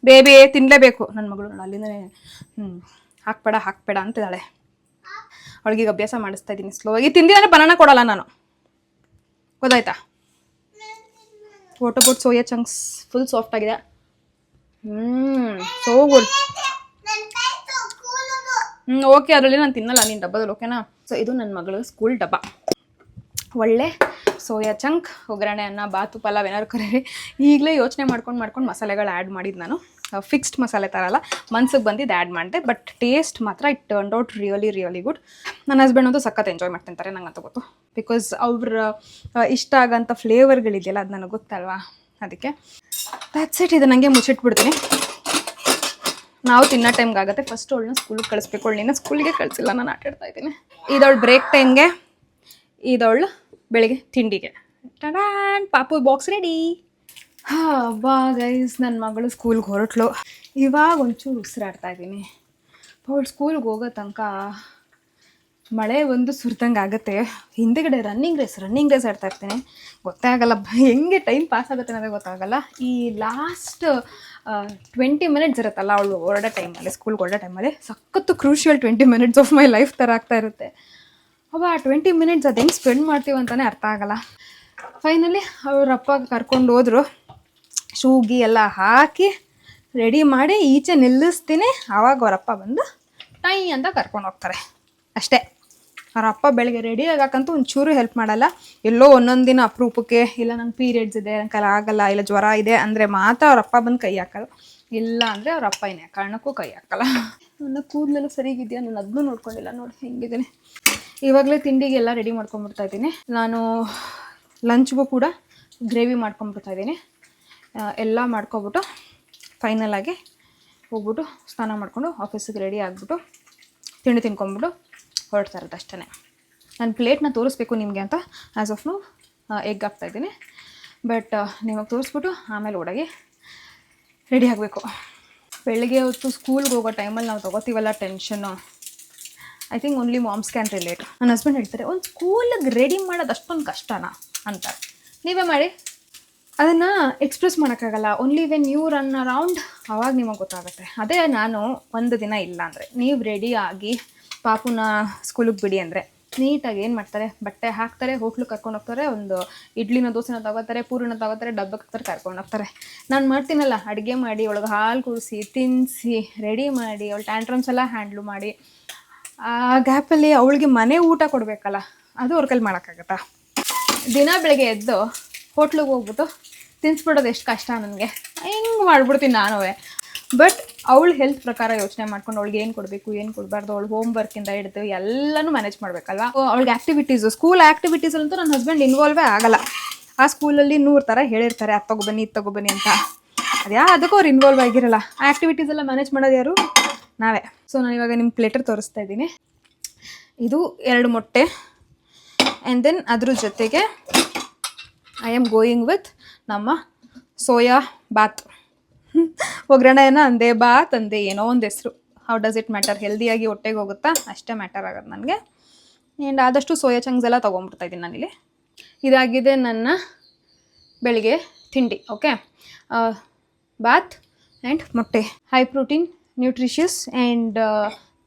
ಬೇಬಿ ತಿನ್ನಲೇಬೇಕು ನನ್ನ ಮಗಳು. ಅಲ್ಲಿಂದನೇ ಹಾಕ್ಬೇಡ ಅಂತಿದ್ದಾಳೆ. ಅವಳಿಗೆ ಅಭ್ಯಾಸ ಮಾಡಿಸ್ತಾ ಇದ್ದೀನಿ ಸ್ಲೋ ಆಗಿ. ತಿಂದಿದ್ರೆ ಬನಾನ ಕೊಡಲ್ಲ ನಾನು, ಗೊತ್ತಾಯ್ತಾ? What about soya chunks? Full soft ಆಗಿದೆ. So good. ಓಕೆ, ಅದರಲ್ಲಿ ನಾನು ತಿನ್ನಲ್ಲ ನೀನು ಡಬ್ಬದಲ್ಲಿ, ಓಕೆನಾ? ಸೊ ಇದು ನನ್ನ ಮಗಳ ಸ್ಕೂಲ್ ಡಬ್ಬ. ಒಳ್ಳೆ ಸೋಯಾ ಚಂಕ್ ಒಗ್ಗರಣೆ ಅನ್ನ ಬಾತು ಪಲಾವ್ ಏನಾದ್ರು ಕರೀರಿ. ಈಗಲೇ ಯೋಚನೆ ಮಾಡ್ಕೊಂಡು ಮಸಾಲೆಗಳು ಆ್ಯಡ್ ಮಾಡಿದ್ದು ನಾನು. ಫಿಕ್ಸ್ಡ್ ಮಸಾಲೆ ಥರ ಅಲ್ಲ, ಮನ್ಸಿಗೆ ಬಂದಿದ್ದು ಆ್ಯಡ್ ಮಾಡಿದೆ. ಬಟ್ ಟೇಸ್ಟ್ ಮಾತ್ರ it turned out really good. ನನ್ನ ಹಸ್ಬೆಂಡ್ ಅಂತೂ ಸಖತ್ ಎಂಜಾಯ್ ಮಾಡ್ತಿರ್ತಾರೆ, ನಂಗಂತ ಗೊತ್ತು. ಬಿಕಾಸ್ ಅವ್ರ ಇಷ್ಟ ಆಗೋಂಥ ಫ್ಲೇವರ್ಗಳಿದೆಯಲ್ಲ ಅದು ನನಗೆ ಗೊತ್ತಲ್ವಾ, ಅದಕ್ಕೆ. That's it. ಇದು ನನಗೆ ಮುಚ್ಚಿಟ್ಬಿಡ್ತೀನಿ. ನಾವು ತಿನ್ನೋ ಟೈಮ್ಗೆ ಆಗುತ್ತೆ. ಫಸ್ಟ್ ಅವಳನ್ನ ಸ್ಕೂಲಿಗೆ ಕಳಿಸ್ಬೇಕು. ಅವಳನ್ನ ಸ್ಕೂಲಿಗೆ ಕಳಿಸಿಲ್ಲ, ನಾನು ಆಟಾಡ್ತಾ ಇದ್ದೀನಿ. ಇದವಳು ಬ್ರೇಕ್ ಟೈಮ್ಗೆ, ಇದವಳು ಬೆಳಿಗ್ಗೆ ತಿಂಡಿಗೆ. ಟಡಾನ್, ಪಾಪು ಬಾಕ್ಸ್ ರೆಡಿ. ಬಾ ಗೈಸ್, ನನ್ನ ಮಗಳು ಸ್ಕೂಲ್ಗೆ ಹೊರಟ್ಲು. ಇವಾಗ ಒಂಚೂರು ಉಸಿರಾಡ್ತಾ ಇದ್ದೀನಿ. ಅವಳು ಸ್ಕೂಲ್ಗೆ ಹೋಗೋ ತನಕ ಮಳೆ ಒಂದು ಸುರಿದಂಗೆ ಆಗುತ್ತೆ. ಹಿಂದೆಗಡೆ ರನ್ನಿಂಗ್ ರೇಸ್ ಆಡ್ತಾ ಇರ್ತೀನಿ. ಗೊತ್ತೇ ಆಗಲ್ಲ ಹೆಂಗೆ ಟೈಮ್ ಪಾಸ್ ಆಗುತ್ತೆ ಅನ್ನೋದೇ ಗೊತ್ತಾಗಲ್ಲ. ಈ ಲಾಸ್ಟ್ 20 ಮಿನಿಟ್ಸ್ ಇರುತ್ತಲ್ಲ ಅವಳು ಹೊರಡೋ ಟೈಮಲ್ಲಿ, ಸ್ಕೂಲ್ಗೆ ಹೊರಡೋ ಟೈಮಲ್ಲಿ ಸಖತ್ತು crucial 20 minutes of my life ಥರ ಆಗ್ತಾ ಇರುತ್ತೆ. ಅವ 20 ಮಿನಿಟ್ಸ್ ಅದು ಹೆಂಗೆ ಸ್ಪೆಂಡ್ ಮಾಡ್ತೀವಿ ಅಂತಲೇ ಅರ್ಥ ಆಗಲ್ಲ. ಫೈನಲಿ ಅವರಪ್ಪ ಕರ್ಕೊಂಡು ಹೋದರು. ಶೂಗಿ ಎಲ್ಲ ಹಾಕಿ ರೆಡಿ ಮಾಡಿ ಈಚೆ ನಿಲ್ಲಿಸ್ತೀನಿ. ಆವಾಗ ಅವರಪ್ಪ ಬಂದು ಟೈ ಅಂತ ಕರ್ಕೊಂಡು ಹೋಗ್ತಾರೆ ಅಷ್ಟೇ. ಅವರಪ್ಪ ಬೆಳಗ್ಗೆ ರೆಡಿ ಆಗೋಕ್ಕಂತೂ ಒಂಚೂರು ಹೆಲ್ಪ್ ಮಾಡಲ್ಲ. ಎಲ್ಲೋ ಒಂದೊಂದು ದಿನ ಅಪರೂಪಕ್ಕೆ, ಇಲ್ಲ ನಂಗೆ ಪೀರಿಯಡ್ಸ್ ಇದೆ, ನಂಗೆ ಕೈಲಿ ಆಗಲ್ಲ, ಇಲ್ಲ ಜ್ವರ ಇದೆ ಅಂದರೆ ಮಾತ್ರ ಅವರಪ್ಪ ಬಂದು ಕೈ ಹಾಕಲ್ಲ. ಇಲ್ಲ ಅಂದರೆ ಅವರಪ್ಪ ಏನೇ ಕಾರಣಕ್ಕೂ ಕೈ ಹಾಕಲ್ಲ. ನನ್ನ ಕೂದಲೆಲ್ಲ ಸರಿಗಿದೆಯಾ, ನಾನು ಅದನ್ನೂ ನೋಡ್ಕೊಂಡಿಲ್ಲ. ನೋಡಿ ಹೆಂಗಿದ್ದೀನಿ. ಇವಾಗಲೇ ತಿಂಡಿಗೆಲ್ಲ ರೆಡಿ ಮಾಡ್ಕೊಂಡ್ಬಿಡ್ತಾ ಇದ್ದೀನಿ. ನಾನು ಲಂಚ್ಗೂ ಕೂಡ ಗ್ರೇವಿ ಮಾಡ್ಕೊಂಡ್ಬಿಡ್ತಾಯಿದ್ದೀನಿ. ಎಲ್ಲ ಮಾಡ್ಕೊಬಿಟ್ಟು ಫೈನಲಾಗಿ ಹೋಗ್ಬಿಟ್ಟು ಸ್ನಾನ ಮಾಡಿಕೊಂಡು ಆಫೀಸಿಗೆ ರೆಡಿ ಆಗಿಬಿಟ್ಟು ತಿಂಡಿ ತಿನ್ಕೊಂಬಿಟ್ಟು ಹೊರಡ್ತಾ ಇರೋದು ಅಷ್ಟೇ. ನಾನು ಪ್ಲೇಟ್ನ ತೋರಿಸ್ಬೇಕು ನಿಮಗೆ ಅಂತ ಆ್ಯಸ್ ಆಫ್ ನೋ ಎಗ್ ಹಾಕ್ತಾಯಿದ್ದೀನಿ. ಬಟ್ ನಿಮಗೆ ತೋರಿಸ್ಬಿಟ್ಟು ಆಮೇಲೆ ಓಡಾಗಿ ರೆಡಿ ಆಗಬೇಕು. ಬೆಳಗ್ಗೆ ಹೊತ್ತು ಸ್ಕೂಲ್ಗೆ ಹೋಗೋ ಟೈಮಲ್ಲಿ ನಾವು ತೊಗೋತೀವಲ್ಲ ಟೆನ್ಷನ್ನು, I think only moms can relate. ನನ್ನ ಹಸ್ಬೆಂಡ್ ಹೇಳ್ತಾರೆ, ಒಂದು ಸ್ಕೂಲಿಗೆ ರೆಡಿ ಮಾಡೋದು ಅಷ್ಟೊಂದು ಕಷ್ಟನಾ ಅಂತಾರೆ. ನೀವೇ ಮಾಡಿ, ಅದನ್ನು ಎಕ್ಸ್ಪ್ರೆಸ್ ಮಾಡೋಕ್ಕಾಗಲ್ಲ. Only when you run around ಅವಾಗ ನಿಮಗೆ ಗೊತ್ತಾಗುತ್ತೆ. ಅದೇ ನಾನು ಒಂದು ದಿನ ಇಲ್ಲ ಅಂದರೆ, ನೀವು ರೆಡಿಯಾಗಿ ಪಾಪುನ ಸ್ಕೂಲಿಗೆ ಬಿಡಿ ಅಂದರೆ ನೀಟಾಗಿ ಏನು ಮಾಡ್ತಾರೆ, ಬಟ್ಟೆ ಹಾಕ್ತಾರೆ, ಹೋಟ್ಲಿಗೆ ಕರ್ಕೊಂಡು ಹೋಗ್ತಾರೆ, ಒಂದು ಇಡ್ಲಿನ ದೋಸೆನ ತಗೋತಾರೆ, ಪೂರಿನ ತಗೋತಾರೆ, ಡಬ್ಬಕ್ಕೆ ಹಾಕ್ತಾರೆ, ಕರ್ಕೊಂಡು ಹೋಗ್ತಾರೆ. ನಾನು ಮಾಡ್ತೀನಲ್ಲ ಅಡುಗೆ ಮಾಡಿ, ಒಳಗೆ ಹಾಲು ಕುಡಿಸಿ, ತಿನ್ನಿಸಿ, ರೆಡಿ ಮಾಡಿ, ಅವಳು ಟ್ಯಾಂಟ್ರಮ್ಸ್ ಎಲ್ಲ ಹ್ಯಾಂಡ್ಲು ಮಾಡಿ, ಆ ಗ್ಯಾಪಲ್ಲಿ ಅವಳಿಗೆ ಮನೆ ಊಟ ಕೊಡಬೇಕಲ್ಲ, ಅದು ಅವ್ರ ಕೈಲಿ ಮಾಡೋಕ್ಕಾಗತ್ತಾ? ದಿನ ಬೆಳಗ್ಗೆ ಎದ್ದು ಹೋಟ್ಲಿಗೆ ಹೋಗ್ಬಿಟ್ಟು ತಿನ್ನಿಸ್ಬಿಡೋದು ಎಷ್ಟು ಕಷ್ಟ ನನಗೆ. ಹಿಂಗೆ ಮಾಡ್ಬಿಡ್ತೀನಿ ನಾನು. ಬಟ್ ಅವಳು ಹೆಲ್ತ್ ಪ್ರಕಾರ ಯೋಚನೆ ಮಾಡ್ಕೊಂಡು ಅವಳಿಗೆ ಏನು ಕೊಡಬೇಕು, ಏನು ಕೊಡಬಾರ್ದು, ಅವಳು ಹೋಮ್ ವರ್ಕಿಂದ ಹಿಡಿದು ಎಲ್ಲನೂ ಮ್ಯಾನೇಜ್ ಮಾಡಬೇಕಲ್ವ. ಅವಳಿಗೆ ಆ್ಯಕ್ಟಿವಿಟೀಸು, ಸ್ಕೂಲ್ ಆ್ಯಕ್ಟಿವಿಟೀಸಲ್ಲಂತೂ ನನ್ನ ಹಸ್ಬೆಂಡ್ ಇನ್ವಾಲ್ವೇ ಆಗಲ್ಲ. ಆ ಸ್ಕೂಲಲ್ಲಿ 100 ಥರ ಹೇಳಿರ್ತಾರೆ, ಅದು ತೊಗೊಬನ್ನಿ, ಇದು ತೊಗೊಬನ್ನಿ ಅಂತ. ಅದಕ್ಕೂ ಅವ್ರು ಇನ್ವಾಲ್ವ್ ಆಗಿರಲ್ಲ. ಆ ಆ್ಯಕ್ಟಿವಿಟೀಸ್ ಎಲ್ಲ ಮ್ಯಾನೇಜ್ ಮಾಡೋದು ಯಾರು? ನಾವೇ. ಸೊ ನಾನು ಇವಾಗ ನಿಮ್ಮ ಪ್ಲೇಟರ್ ತೋರಿಸ್ತಾ ಇದ್ದೀನಿ. ಇದು 2 ಮೊಟ್ಟೆ ಆ್ಯಂಡ್ ದೆನ್ ಅದ್ರ ಜೊತೆಗೆ ಐ ಆಮ್ ಗೋಯಿಂಗ್ ವಿತ್ ನಮ್ಮ ಸೋಯಾ ಬಾತ್. ಒಗ್ಗರಣೆನ ಅಂದೆ, ಬಾತ್ ಅಂದೆ, ಏನೋ ಒಂದು ಹೆಸರು. How does it matter? ಹೆಲ್ದಿಯಾಗಿ ಹೊಟ್ಟೆಗೆ ಹೋಗುತ್ತಾ ಅಷ್ಟೇ ಮ್ಯಾಟರ್ ಆಗೋದು ನನಗೆ. ಆ್ಯಂಡ್ ಆದಷ್ಟು ಸೋಯಾ ಚಂಕ್ಸ್ ಎಲ್ಲ ತೊಗೊಂಡ್ಬಿಡ್ತಾಯಿದ್ದೀನಿ ನಾನಿಲ್ಲಿ. ಇದಾಗಿದೆ ನನ್ನ ಬೆಳಿಗ್ಗೆ ತಿಂಡಿ. ಓಕೆ, ಬಾತ್ ಆ್ಯಂಡ್ ಮೊಟ್ಟೆ, ಹೈ ಪ್ರೋಟೀನ್, ನ್ಯೂಟ್ರಿಷಿಯಸ್ ಆ್ಯಂಡ್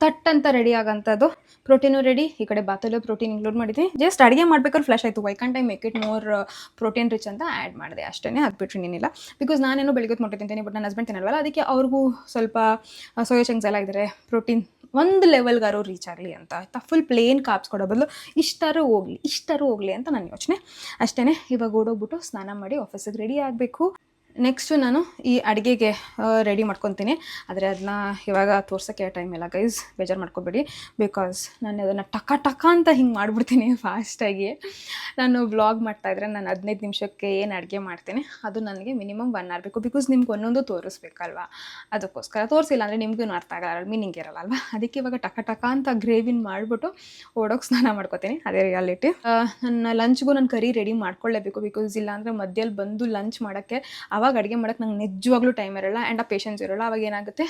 ತಟ್ ಅಂತ ರೆಡಿ ಆಗೋಂಥದ್ದು. ಪ್ರೋಟೀನು ರೆಡಿ, ಈ ಕಡೆ ಬಾತಲ್ಲೂ ಪ್ರೋಟೀನ್ ಇನ್ಕ್ಲೂಡ್ ಮಾಡಿದ್ದೀನಿ. ಜಸ್ಟ್ ಅಡುಗೆ ಮಾಡ್ಬೇಕಾದ್ರೆ ಫ್ಲಾಶ್ ಆಯಿತು, why can't I make it more protein rich ಅಂತ ಆ್ಯಡ್ ಮಾಡಿದೆ ಅಷ್ಟೇ. ಹಾಕ್ಬಿಟ್ರಿ ಏನಿಲ್ಲ, ಬಿಕಾಸ್ ನಾನೇನೋ ಬೆಳಿಗ್ಗೆ ಮೊಟ್ಟೆ ತಿಂತೀನಿ, ಬಟ್ ನನ್ನ ಹಸ್ಬೆಂಡ್ ತಿನ್ನಲ್ವಲ್ಲ, ಅದಕ್ಕೆ ಅವ್ರಿಗೂ ಸ್ವಲ್ಪ ಸೋಯಾ ಚಂಕ್ಸ್ ಎಲ್ಲ ಇದ್ದಾರೆ, ಪ್ರೋಟೀನ್ ಒಂದು ಲೆವೆಲ್ಗಾರು ರೀಚ್ ಆಗಲಿ ಅಂತ ಆಯಿತಾ. ಫುಲ್ ಪ್ಲೇನ್ ಕಾಪ್ಸ್ ಕೊಡೋ ಬದಲು ಇಷ್ಟಾರು ಹೋಗಲಿ ಅಂತ ನನ್ನ ಯೋಚನೆ ಅಷ್ಟೇ. ಇವಾಗ ಓಡೋಗ್ಬಿಟ್ಟು ಸ್ನಾನ ಮಾಡಿ ಆಫೀಸಿಗೆ ರೆಡಿ ಆಗಬೇಕು. ನೆಕ್ಸ್ಟು ನಾನು ಈ ಅಡುಗೆಗೆ ರೆಡಿ ಮಾಡ್ಕೊತೀನಿ. ಆದರೆ ಅದನ್ನ ಇವಾಗ ತೋರ್ಸೋಕ್ಕೆ ಟೈಮ್ ಇಲ್ಲ ಗೈಸ್, ಬೇಜಾರು ಮಾಡ್ಕೊಬೇಡಿ. ಬಿಕಾಸ್ ನಾನು ಅದನ್ನು ಟಕ ಅಂತ ಹಿಂಗೆ ಮಾಡಿಬಿಡ್ತೀನಿ ಫಾಸ್ಟಾಗಿ. ನಾನು ವ್ಲಾಗ್ ಮಾಡ್ತಾಯಿದ್ರೆ ನಾನು 15 ನಿಮಿಷಕ್ಕೆ ಏನು ಅಡುಗೆ ಮಾಡ್ತೀನಿ ಅದು ನನಗೆ ಮಿನಿಮಮ್ 1 hour ಬೇಕು. ಬಿಕಾಸ್ ನಿಮ್ಗೆ ಒಂದೊಂದು ತೋರಿಸ್ಬೇಕಲ್ವ, ಅದಕ್ಕೋಸ್ಕರ. ತೋರಿಸಿಲ್ಲ ಅಂದರೆ ನಿಮಗೂ ಅರ್ಥ ಆಗಲ್ಲ, ಮೀನಿಂಗ್ ಇರಲ್ಲ ಅಲ್ವಾ. ಅದಕ್ಕೆ ಇವಾಗ ಟಕ ಅಂತ ಗ್ರೇವಿನ ಮಾಡಿಬಿಟ್ಟು ಓಡೋಗಿ ಸ್ನಾನ ಮಾಡ್ಕೊತೀನಿ. ಅದೇ ರಿಯಾಲಿಟಿ. ನನ್ನ ಲಂಚ್ಗೂ ನಾನು ಕರಿ ರೆಡಿ ಮಾಡ್ಕೊಳ್ಳೇಬೇಕು. ಬಿಕಾಸ್ ಇಲ್ಲಾಂದರೆ ಮಧ್ಯದಲ್ಲಿ ಬಂದು ಲಂಚ್ ಮಾಡೋಕ್ಕೆ ಅವಾಗ ಅಡುಗೆ ಮಾಡೋಕ್ಕೆ ನಂಗೆ ನಿಜವಾಗ್ಲೂ ಟೈಮ್ ಇರೋಲ್ಲ ಆ್ಯಂಡ್ ಆ ಪೇಷನ್ಸ್ ಇರೋಲ್ಲ. ಅವಾಗ ಏನಾಗುತ್ತೆ,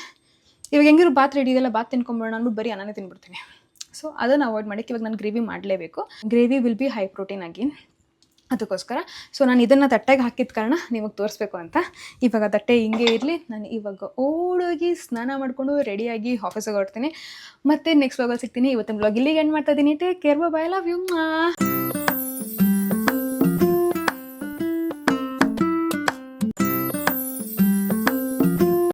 ಇವಾಗ ಹೆಂಗಿರು ಬಾತ್ ರೆಡಿ ಇದೆಲ್ಲ, ಬಾತ್ ತಿನ್ಕೊಂಬೋಣ ಅಂದ್ಬಿಟ್ಟು ಬರೀ ಅನ್ನನೇ ತಿನ್ಬಿಡ್ತೀನಿ. ಸೊ ಅದನ್ನು ಅವಾಯ್ಡ್ ಮಾಡೋಕ್ಕೆ ಇವಾಗ ನಾನು ಗ್ರೇವಿ ಮಾಡಲೇಬೇಕು. Gravy will be high protein ಆಗಿ, ಅದಕ್ಕೋಸ್ಕರ. ಸೊ ನಾನು ಇದನ್ನು ತಟ್ಟೆಗೆ ಹಾಕಿದ ಕಾರಣ ನಿಮಗೆ ತೋರಿಸ್ಬೇಕು ಅಂತ. ಇವಾಗ ತಟ್ಟೆ ಹಿಂಗೆ ಇರಲಿ, ನಾನು ಇವಾಗ ಓಡೋಗಿ ಸ್ನಾನ ಮಾಡಿಕೊಂಡು ರೆಡಿಯಾಗಿ ಆಫೀಸಿಗೆ ಹೊರಡ್ತೀನಿ. ಮತ್ತು ನೆಕ್ಸ್ಟ್ ವ್ಲಾಗಲ್ಲಿ ಸಿಗ್ತೀನಿ. ಇವತ್ತಿನ ವ್ಲಾಗ್ ಇಲ್ಲಿಗೆ ಎಂಡ್ ಮಾಡ್ತಾ ಇದ್ದೀನಿ. Take care, bye, love you.